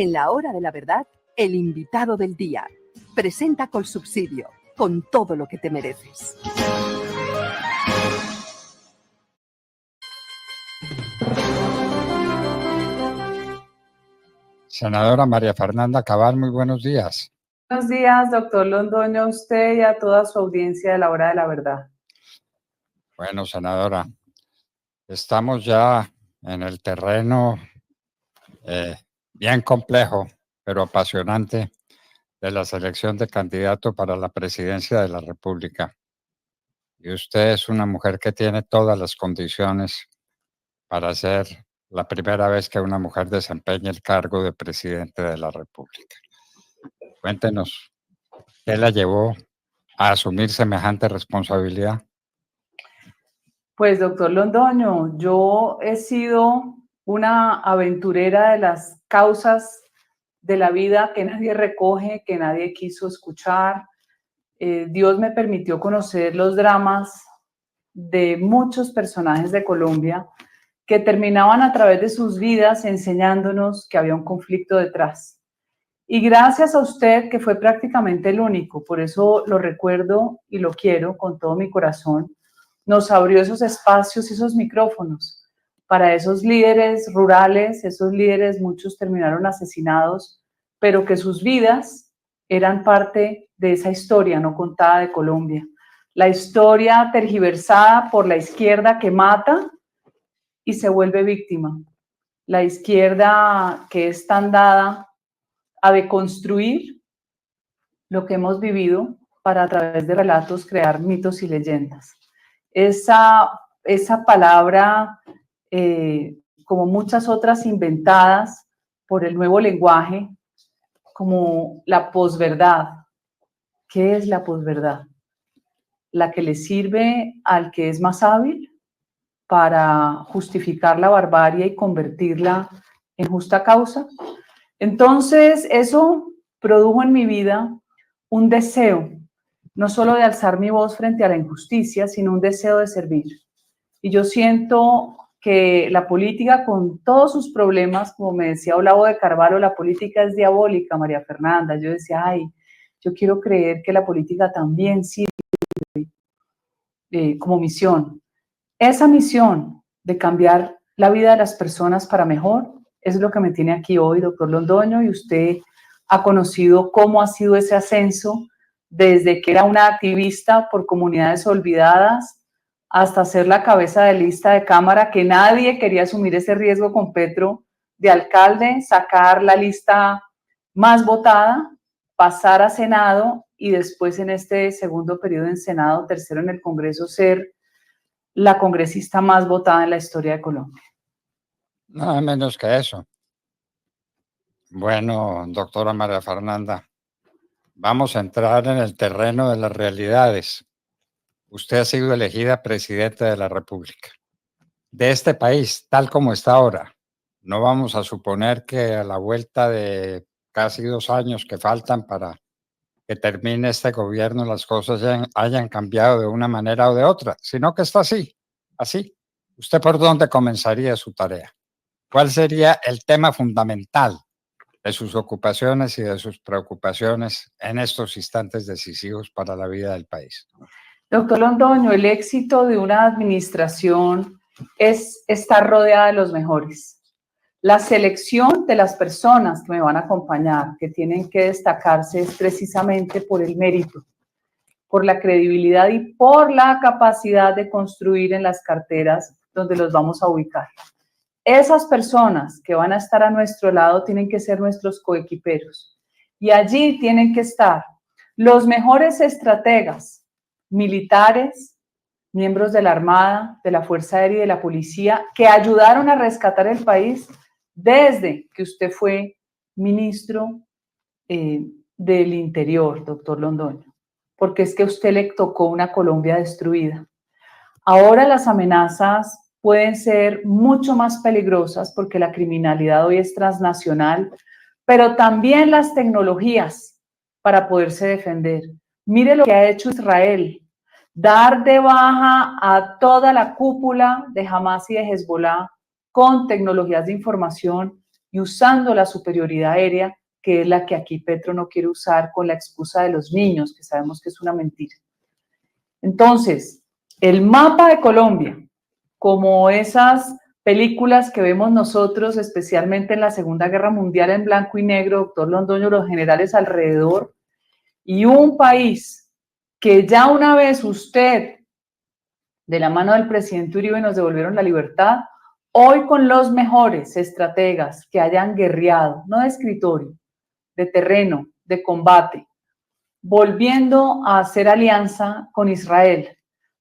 En la hora de la verdad, el invitado del día. Presenta Colsubsidio, con todo lo que te mereces. Senadora María Fernanda Cabal, muy buenos días. Buenos días, doctor Londoño, a usted y a toda su audiencia de la hora de la verdad. Bueno, senadora, estamos ya en el terreno bien complejo, pero apasionante, de la selección de candidato para la presidencia de la República. Y usted es una mujer que tiene todas las condiciones para ser la primera vez que una mujer desempeñe el cargo de presidente de la República. Cuéntenos, ¿qué la llevó a asumir semejante responsabilidad? Pues, doctor Londoño, yo he sido una aventurera de las causas de la vida que nadie recoge, que nadie quiso escuchar. Dios me permitió conocer los dramas de muchos personajes de Colombia que terminaban a través de sus vidas enseñándonos que había un conflicto detrás. Y gracias a usted, que fue prácticamente el único, por eso lo recuerdo y lo quiero con todo mi corazón, nos abrió esos espacios y esos micrófonos para esos líderes rurales, esos líderes, muchos terminaron asesinados, pero que sus vidas eran parte de esa historia no contada de Colombia. La historia tergiversada por la izquierda que mata y se vuelve víctima. La izquierda que es tan dada a deconstruir lo que hemos vivido para a través de relatos crear mitos y leyendas. Esa palabra, como muchas otras inventadas por el nuevo lenguaje, como la posverdad. ¿Qué es la posverdad? La que le sirve al que es más hábil para justificar la barbarie y convertirla en justa causa. Entonces, eso produjo en mi vida un deseo, no solo de alzar mi voz frente a la injusticia, sino un deseo de servir. Y yo siento que la política, con todos sus problemas, como me decía Olavo de Carvalho, la política es diabólica, María Fernanda. Yo decía, yo quiero creer que la política también sirve como misión. Esa misión de cambiar la vida de las personas para mejor es lo que me tiene aquí hoy, doctor Londoño, y usted ha conocido cómo ha sido ese ascenso desde que era una activista por comunidades olvidadas hasta ser la cabeza de lista de Cámara, que nadie quería asumir ese riesgo con Petro de alcalde, sacar la lista más votada, pasar a Senado y después en este segundo periodo en Senado, tercero en el Congreso, ser la congresista más votada en la historia de Colombia. Nada menos que eso. Bueno, doctora María Fernanda, vamos a entrar en el terreno de las realidades. Usted ha sido elegida presidenta de la República de este país, tal como está ahora. No vamos a suponer que a la vuelta de casi 2 años que faltan para que termine este gobierno las cosas hayan cambiado de una manera o de otra, sino que está así, así. ¿Usted por dónde comenzaría su tarea? ¿Cuál sería el tema fundamental de sus ocupaciones y de sus preocupaciones en estos instantes decisivos para la vida del país? Doctor Londoño, el éxito de una administración es estar rodeada de los mejores. La selección de las personas que me van a acompañar, que tienen que destacarse, es precisamente por el mérito, por la credibilidad y por la capacidad de construir en las carteras donde los vamos a ubicar. Esas personas que van a estar a nuestro lado tienen que ser nuestros coequiperos. Y allí tienen que estar los mejores estrategas, militares, miembros de la Armada, de la Fuerza Aérea y de la Policía, que ayudaron a rescatar el país desde que usted fue ministro del Interior, doctor Londoño, porque es que a usted le tocó una Colombia destruida. Ahora las amenazas pueden ser mucho más peligrosas porque la criminalidad hoy es transnacional, pero también las tecnologías para poderse defender. Mire lo que ha hecho Israel, dar de baja a toda la cúpula de Hamas y de Hezbollah con tecnologías de información y usando la superioridad aérea, que es la que aquí Petro no quiere usar con la excusa de los niños, que sabemos que es una mentira. Entonces, el mapa de Colombia, como esas películas que vemos nosotros, especialmente en la Segunda Guerra Mundial en blanco y negro, doctor Londoño, los generales alrededor, y un país que ya una vez usted, de la mano del presidente Uribe, nos devolvieron la libertad, hoy con los mejores estrategas que hayan guerreado, no de escritorio, de terreno, de combate, volviendo a hacer alianza con Israel,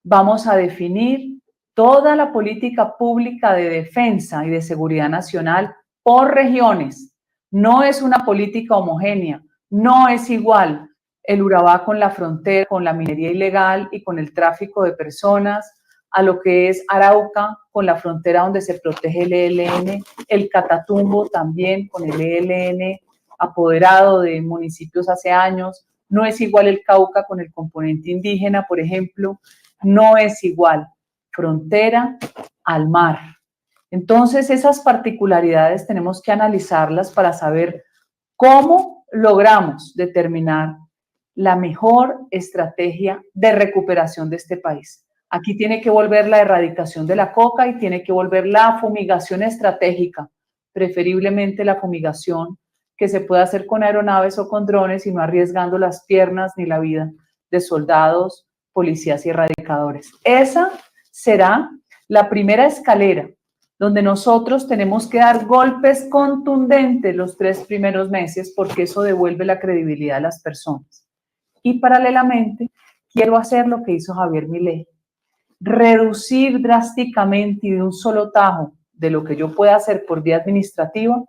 vamos a definir toda la política pública de defensa y de seguridad nacional por regiones. No es una política homogénea, no es igual el Urabá con la frontera, con la minería ilegal y con el tráfico de personas, a lo que es Arauca con la frontera donde se protege el ELN, el Catatumbo también con el ELN apoderado de municipios hace años, no es igual el Cauca con el componente indígena, por ejemplo, no es igual frontera al mar. Entonces, esas particularidades tenemos que analizarlas para saber cómo logramos determinar la mejor estrategia de recuperación de este país. Aquí tiene que volver la erradicación de la coca y tiene que volver la fumigación estratégica, preferiblemente la fumigación que se pueda hacer con aeronaves o con drones y no arriesgando las piernas ni la vida de soldados, policías y erradicadores. Esa será la primera escalera donde nosotros tenemos que dar golpes contundentes los 3 primeros meses porque eso devuelve la credibilidad a las personas. Y paralelamente quiero hacer lo que hizo Javier Milei, reducir drásticamente y de un solo tajo de lo que yo pueda hacer por vía administrativa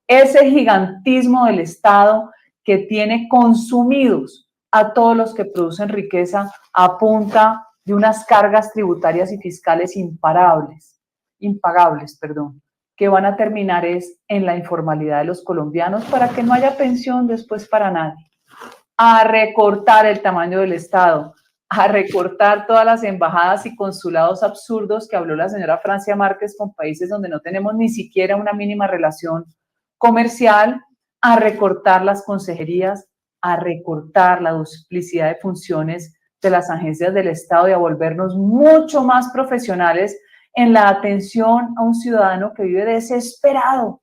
ese gigantismo del Estado que tiene consumidos a todos los que producen riqueza a punta de unas cargas tributarias y fiscales impagables, que van a terminar en la informalidad de los colombianos para que no haya pensión después para nadie. A recortar el tamaño del Estado, a recortar todas las embajadas y consulados absurdos que habló la señora Francia Márquez con países donde no tenemos ni siquiera una mínima relación comercial, a recortar las consejerías, a recortar la duplicidad de funciones de las agencias del Estado y a volvernos mucho más profesionales en la atención a un ciudadano que vive desesperado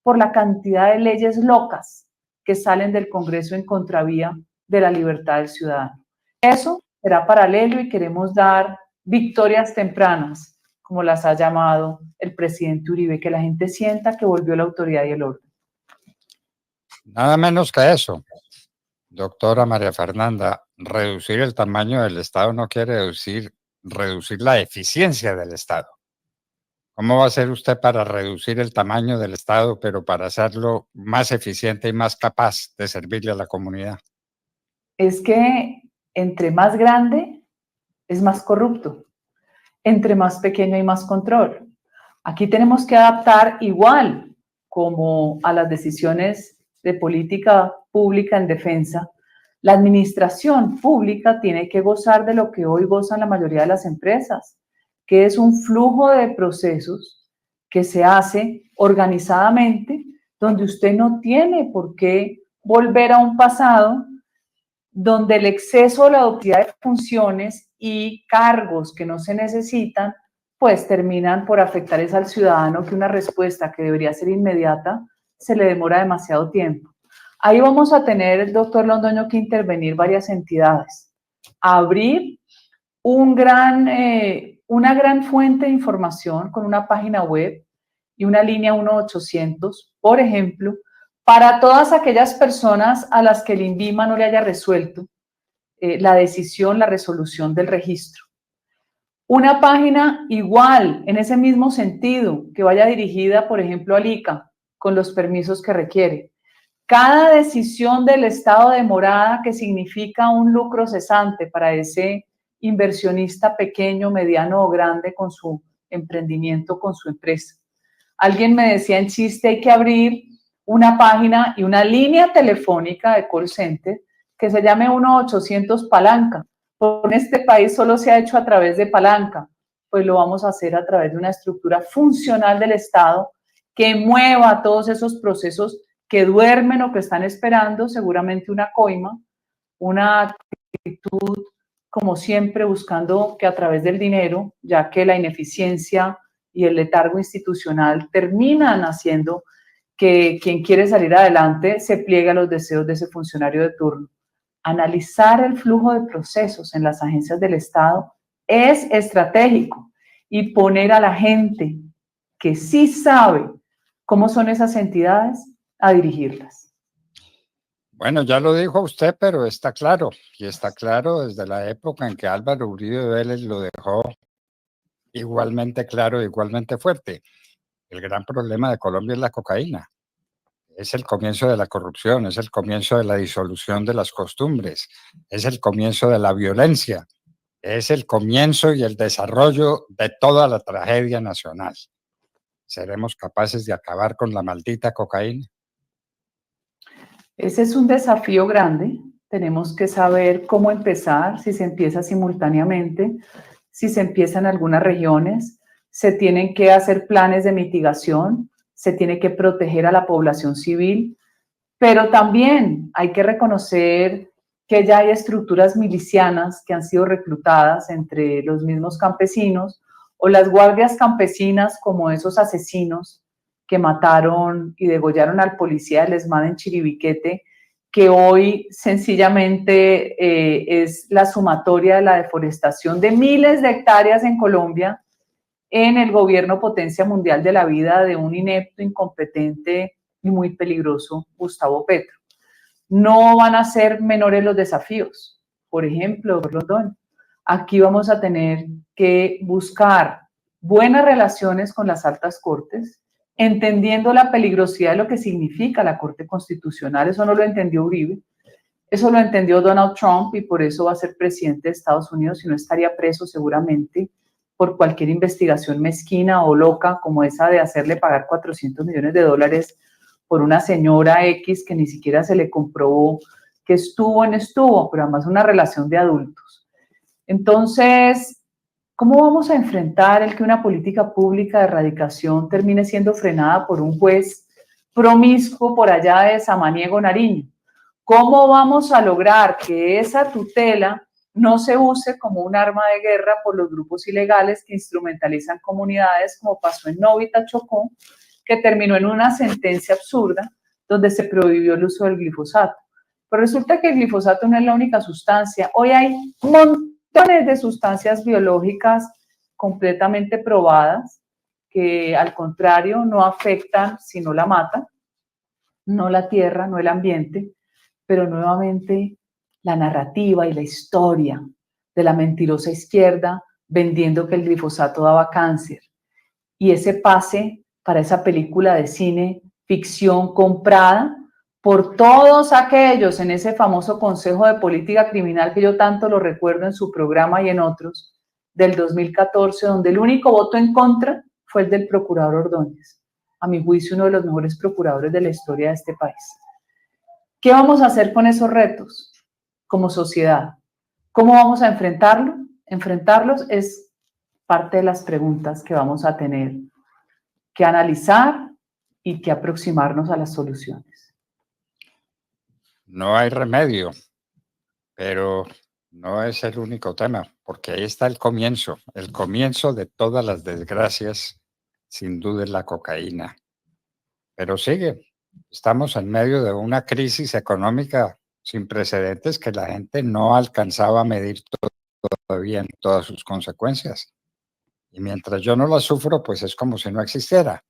por la cantidad de leyes locas que salen del Congreso en contravía de la libertad del ciudadano. Eso será paralelo y queremos dar victorias tempranas, como las ha llamado el presidente Uribe, que la gente sienta que volvió la autoridad y el orden. Nada menos que eso. Doctora María Fernanda, reducir el tamaño del Estado no quiere reducir la eficiencia del Estado. ¿Cómo va a hacer usted para reducir el tamaño del Estado, pero para hacerlo más eficiente y más capaz de servirle a la comunidad? Es que entre más grande es más corrupto, entre más pequeño hay más control. Aquí tenemos que adaptar igual como a las decisiones de política pública en defensa. La administración pública tiene que gozar de lo que hoy gozan la mayoría de las empresas, que es un flujo de procesos que se hace organizadamente, donde usted no tiene por qué volver a un pasado donde el exceso o la duplicidad de funciones y cargos que no se necesitan, pues terminan por afectar es al ciudadano, que una respuesta que debería ser inmediata se le demora demasiado tiempo. Ahí vamos a tener, doctor Londoño, que intervenir varias entidades, abrir una gran fuente de información con una página web y una línea 1-800, por ejemplo, para todas aquellas personas a las que el INVIMA no le haya resuelto la decisión, la resolución del registro. Una página igual, en ese mismo sentido, que vaya dirigida, por ejemplo, al ICA, con los permisos que requiere. Cada decisión del Estado demorada que significa un lucro cesante para ese inversionista pequeño, mediano o grande con su emprendimiento, con su empresa. Alguien me decía en chiste, hay que abrir una página y una línea telefónica de call center que se llame 1-800 palanca. En este país solo se ha hecho a través de palanca, pues lo vamos a hacer a través de una estructura funcional del Estado que mueva todos esos procesos que duermen o que están esperando seguramente una coima, una actitud como siempre buscando que a través del dinero, ya que la ineficiencia y el letargo institucional terminan haciendo que quien quiere salir adelante se pliegue a los deseos de ese funcionario de turno. Analizar el flujo de procesos en las agencias del Estado es estratégico y poner a la gente que sí sabe cómo son esas entidades a dirigirlas. Bueno, ya lo dijo usted, pero está claro, y está claro desde la época en que Álvaro Uribe Vélez lo dejó igualmente claro, igualmente fuerte. El gran problema de Colombia es la cocaína. Es el comienzo de la corrupción, es el comienzo de la disolución de las costumbres, es el comienzo de la violencia, es el comienzo y el desarrollo de toda la tragedia nacional. ¿Seremos capaces de acabar con la maldita cocaína? Ese es un desafío grande. Tenemos que saber cómo empezar, si se empieza simultáneamente, si se empieza en algunas regiones, se tienen que hacer planes de mitigación, se tiene que proteger a la población civil, pero también hay que reconocer que ya hay estructuras milicianas que han sido reclutadas entre los mismos campesinos o las guardias campesinas como esos asesinos que mataron y degollaron al policía del ESMAD en Chiribiquete, que hoy sencillamente es la sumatoria de la deforestación de miles de hectáreas en Colombia en el gobierno potencia mundial de la vida de un inepto, incompetente y muy peligroso Gustavo Petro. No van a ser menores los desafíos. Por ejemplo, Rondón, aquí vamos a tener que buscar buenas relaciones con las altas cortes, entendiendo la peligrosidad de lo que significa la Corte Constitucional. Eso no lo entendió Uribe, eso lo entendió Donald Trump y por eso va a ser presidente de Estados Unidos y no estaría preso seguramente por cualquier investigación mezquina o loca como esa de hacerle pagar $400 millones por una señora X que ni siquiera se le comprobó que estuvo, pero además una relación de adultos. Entonces, ¿cómo vamos a enfrentar el que una política pública de erradicación termine siendo frenada por un juez promiscuo por allá de Samaniego, Nariño? ¿Cómo vamos a lograr que esa tutela no se use como un arma de guerra por los grupos ilegales que instrumentalizan comunidades, como pasó en Novita, Chocó, que terminó en una sentencia absurda donde se prohibió el uso del glifosato? Pero resulta que el glifosato no es la única sustancia. Hoy hay montones de sustancias biológicas completamente probadas que al contrario no afectan sino la matan, no la tierra, no el ambiente, pero nuevamente la narrativa y la historia de la mentirosa izquierda vendiendo que el glifosato daba cáncer. Y ese pase para esa película de cine ficción comprada por todos aquellos en ese famoso Consejo de Política Criminal que yo tanto lo recuerdo en su programa y en otros, del 2014, donde el único voto en contra fue el del procurador Ordóñez. A mi juicio, uno de los mejores procuradores de la historia de este país. ¿Qué vamos a hacer con esos retos como sociedad? ¿Cómo vamos a enfrentarlo? Enfrentarlos es parte de las preguntas que vamos a tener que analizar y que aproximarnos a las soluciones. No hay remedio, pero no es el único tema, porque ahí está el comienzo de todas las desgracias, sin duda es la cocaína. Pero sigue, estamos en medio de una crisis económica sin precedentes que la gente no alcanzaba a medir todavía en todas sus consecuencias. Y mientras yo no la sufro, pues es como si no existiera.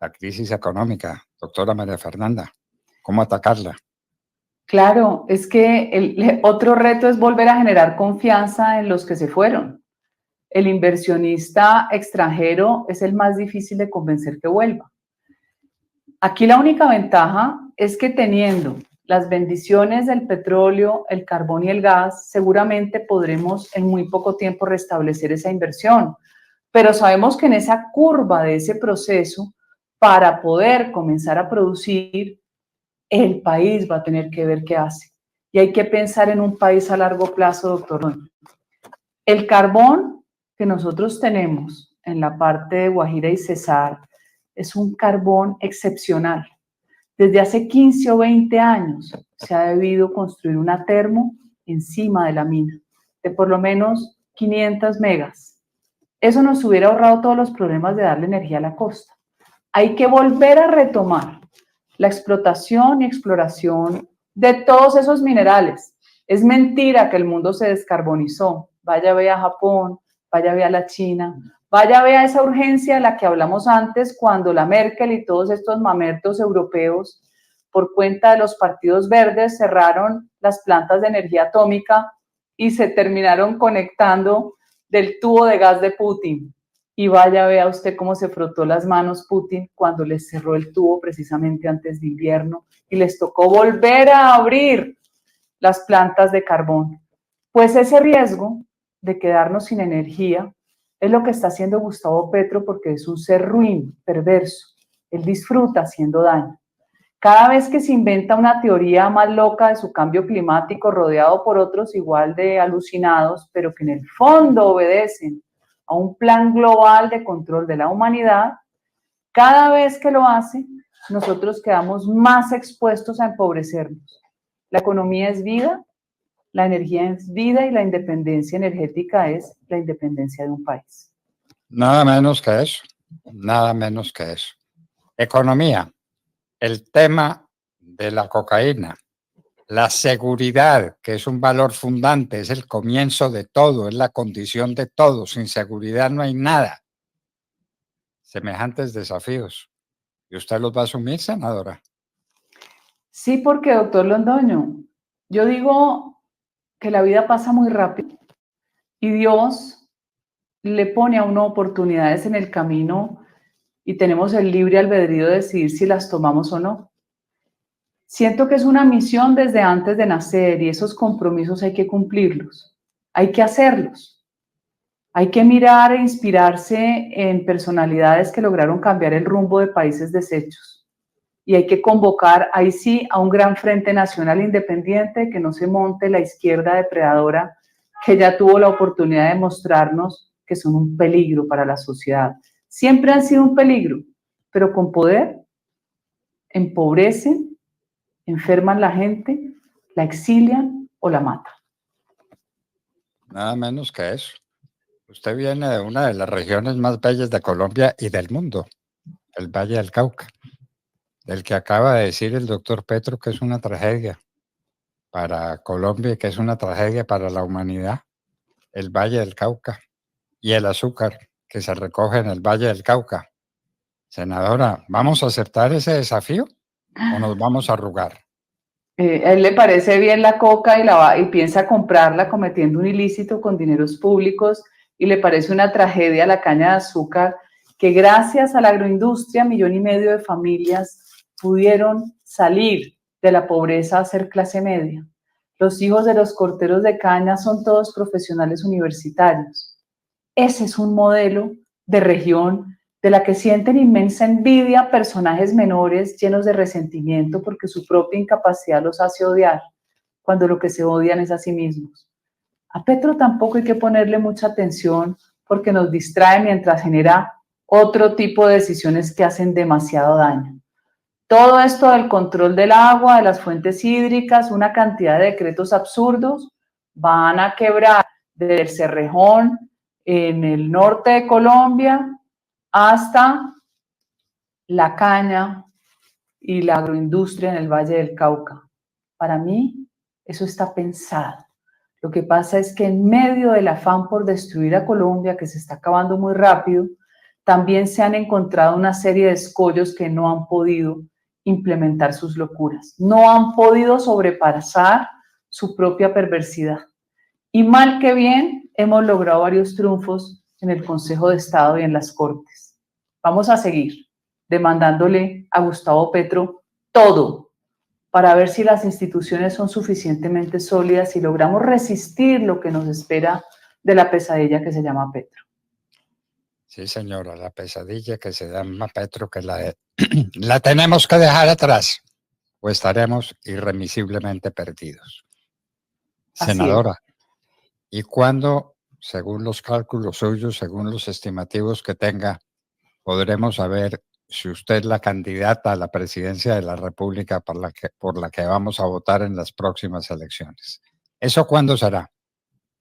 La crisis económica, doctora María Fernanda, ¿cómo atacarla? Claro, es que el otro reto es volver a generar confianza en los que se fueron. El inversionista extranjero es el más difícil de convencer que vuelva. Aquí la única ventaja es que teniendo las bendiciones del petróleo, el carbón y el gas, seguramente podremos en muy poco tiempo restablecer esa inversión. Pero sabemos que en esa curva de ese proceso, para poder comenzar a producir, el país va a tener que ver qué hace. Y hay que pensar en un país a largo plazo, doctor. El carbón que nosotros tenemos en la parte de Guajira y Cesar, es un carbón excepcional. Desde hace 15 o 20 años se ha debido construir una termo encima de la mina, de por lo menos 500 megas. Eso nos hubiera ahorrado todos los problemas de darle energía a la costa. Hay que volver a retomar la explotación y exploración de todos esos minerales. Es mentira que el mundo se descarbonizó. Vaya, vea Japón, vaya, vea la China, vaya, vea esa urgencia de la que hablamos antes cuando la Merkel y todos estos mamertos europeos, por cuenta de los partidos verdes, cerraron las plantas de energía atómica y se terminaron conectando del tubo de gas de Putin. Y vaya, vea usted cómo se frotó las manos Putin cuando les cerró el tubo precisamente antes de invierno y les tocó volver a abrir las plantas de carbón. Pues ese riesgo de quedarnos sin energía es lo que está haciendo Gustavo Petro, porque es un ser ruin, perverso. Él disfruta haciendo daño. Cada vez que se inventa una teoría más loca de su cambio climático, rodeado por otros igual de alucinados, pero que en el fondo obedecen a un plan global de control de la humanidad, cada vez que lo hace, nosotros quedamos más expuestos a empobrecernos. La economía es vida, la energía es vida y la independencia energética es la independencia de un país. Nada menos que eso, nada menos que eso. Economía, el tema de la cocaína, la seguridad, que es un valor fundante, es el comienzo de todo, es la condición de todo. Sin seguridad no hay nada. Semejantes desafíos. ¿Y usted los va a asumir, senadora? Sí, porque doctor Londoño, yo digo que la vida pasa muy rápido y Dios le pone a uno oportunidades en el camino y tenemos el libre albedrío de decidir si las tomamos o no. Siento que es una misión desde antes de nacer y esos compromisos hay que cumplirlos, hay que hacerlos. Hay que mirar e inspirarse en personalidades que lograron cambiar el rumbo de países deshechos. Y hay que convocar, ahí sí, a un gran frente nacional independiente, que no se monte la izquierda depredadora, que ya tuvo la oportunidad de mostrarnos que son un peligro para la sociedad. Siempre han sido un peligro, pero con poder empobrecen, enferman la gente, la exilian o la matan. Nada menos que eso. Usted viene de una de las regiones más bellas de Colombia y del mundo, el Valle del Cauca, del que acaba de decir el doctor Petro que es una tragedia para Colombia y que es una tragedia para la humanidad, el Valle del Cauca y el azúcar que se recoge en el Valle del Cauca. Senadora, ¿vamos a aceptar ese desafío o nos vamos a arrugar? A él le parece bien la coca y piensa comprarla cometiendo un ilícito con dineros públicos y le parece una tragedia la caña de azúcar que gracias a la agroindustria 1,5 millones de familias pudieron salir de la pobreza a ser clase media. Los hijos de los corteros de caña son todos profesionales universitarios. Ese es un modelo de región de la que sienten inmensa envidia personajes menores llenos de resentimiento porque su propia incapacidad los hace odiar, cuando lo que se odian es a sí mismos. A Petro tampoco hay que ponerle mucha atención porque nos distrae mientras genera otro tipo de decisiones que hacen demasiado daño. Todo esto del control del agua, de las fuentes hídricas, una cantidad de decretos absurdos, van a quebrar desde el Cerrejón en el norte de Colombia hasta la caña y la agroindustria en el Valle del Cauca. Para mí, eso está pensado. Lo que pasa es que en medio del afán por destruir a Colombia, que se está acabando muy rápido, también se han encontrado una serie de escollos que no han podido implementar sus locuras, no han podido sobrepasar su propia perversidad. Y mal que bien, hemos logrado varios triunfos en el Consejo de Estado y en las Cortes. Vamos a seguir demandándole a Gustavo Petro todo para ver si las instituciones son suficientemente sólidas y logramos resistir lo que nos espera de la pesadilla que se llama Petro. Sí, señora, la pesadilla que se llama Petro, que la tenemos que dejar atrás o estaremos irremisiblemente perdidos. Senadora, ¿y cuándo, según los cálculos suyos, según los estimativos que tenga, podremos haber si usted es la candidata a la presidencia de la República por la que vamos a votar en las próximas elecciones. ¿Eso cuándo será?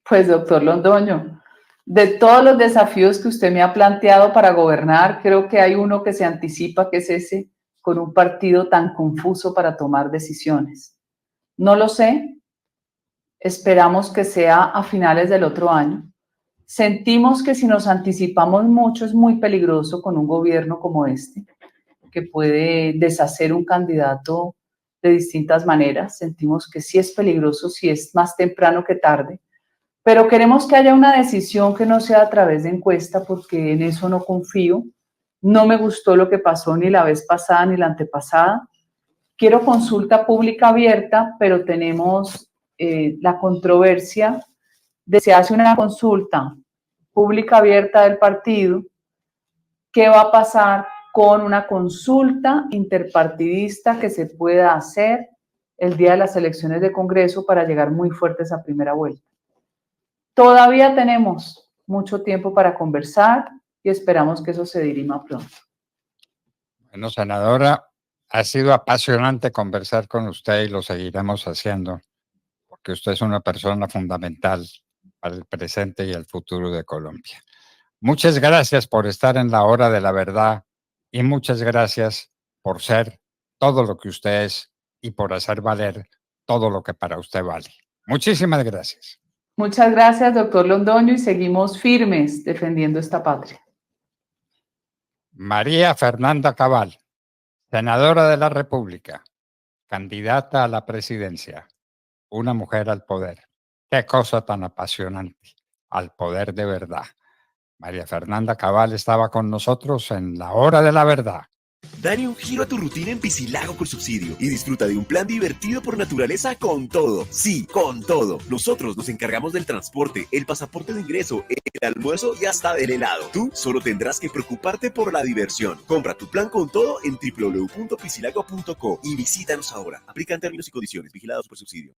Pues, doctor Londoño, de todos los desafíos que usted me ha planteado para gobernar, creo que hay uno que se anticipa, que es ese, con un partido tan confuso para tomar decisiones. No lo sé, esperamos que sea a finales del otro año. Sentimos que si nos anticipamos mucho es muy peligroso con un gobierno como este, que puede deshacer un candidato de distintas maneras. Sentimos que sí es peligroso, si es más temprano que tarde, pero queremos que haya una decisión que no sea a través de encuesta, porque en eso no confío. No me gustó lo que pasó ni la vez pasada ni la antepasada. Quiero consulta pública abierta, pero tenemos la controversia de si se hace una consulta pública abierta del partido, ¿qué va a pasar con una consulta interpartidista que se pueda hacer el día de las elecciones de Congreso para llegar muy fuertes a primera vuelta? Todavía tenemos mucho tiempo para conversar y esperamos que eso se dirima pronto. Bueno, senadora, ha sido apasionante conversar con usted y lo seguiremos haciendo, porque usted es una persona fundamental para el presente y el futuro de Colombia. Muchas gracias por estar en la hora de la verdad y muchas gracias por ser todo lo que usted es y por hacer valer todo lo que para usted vale. Muchísimas gracias. Muchas gracias, doctor Londoño, y seguimos firmes defendiendo esta patria. María Fernanda Cabal, senadora de la República, candidata a la presidencia, una mujer al poder. Qué cosa tan apasionante, al poder de verdad. María Fernanda Cabal estaba con nosotros en la hora de la verdad. Dale un giro a tu rutina en Piscilago Colsubsidio y disfruta de un plan divertido por naturaleza con todo. Sí, con todo. Nosotros nos encargamos del transporte, el pasaporte de ingreso, el almuerzo y hasta del helado. Tú solo tendrás que preocuparte por la diversión. Compra tu plan con todo en www.piscilago.co y visítanos ahora. Aplican términos y condiciones. Vigilados por subsidio.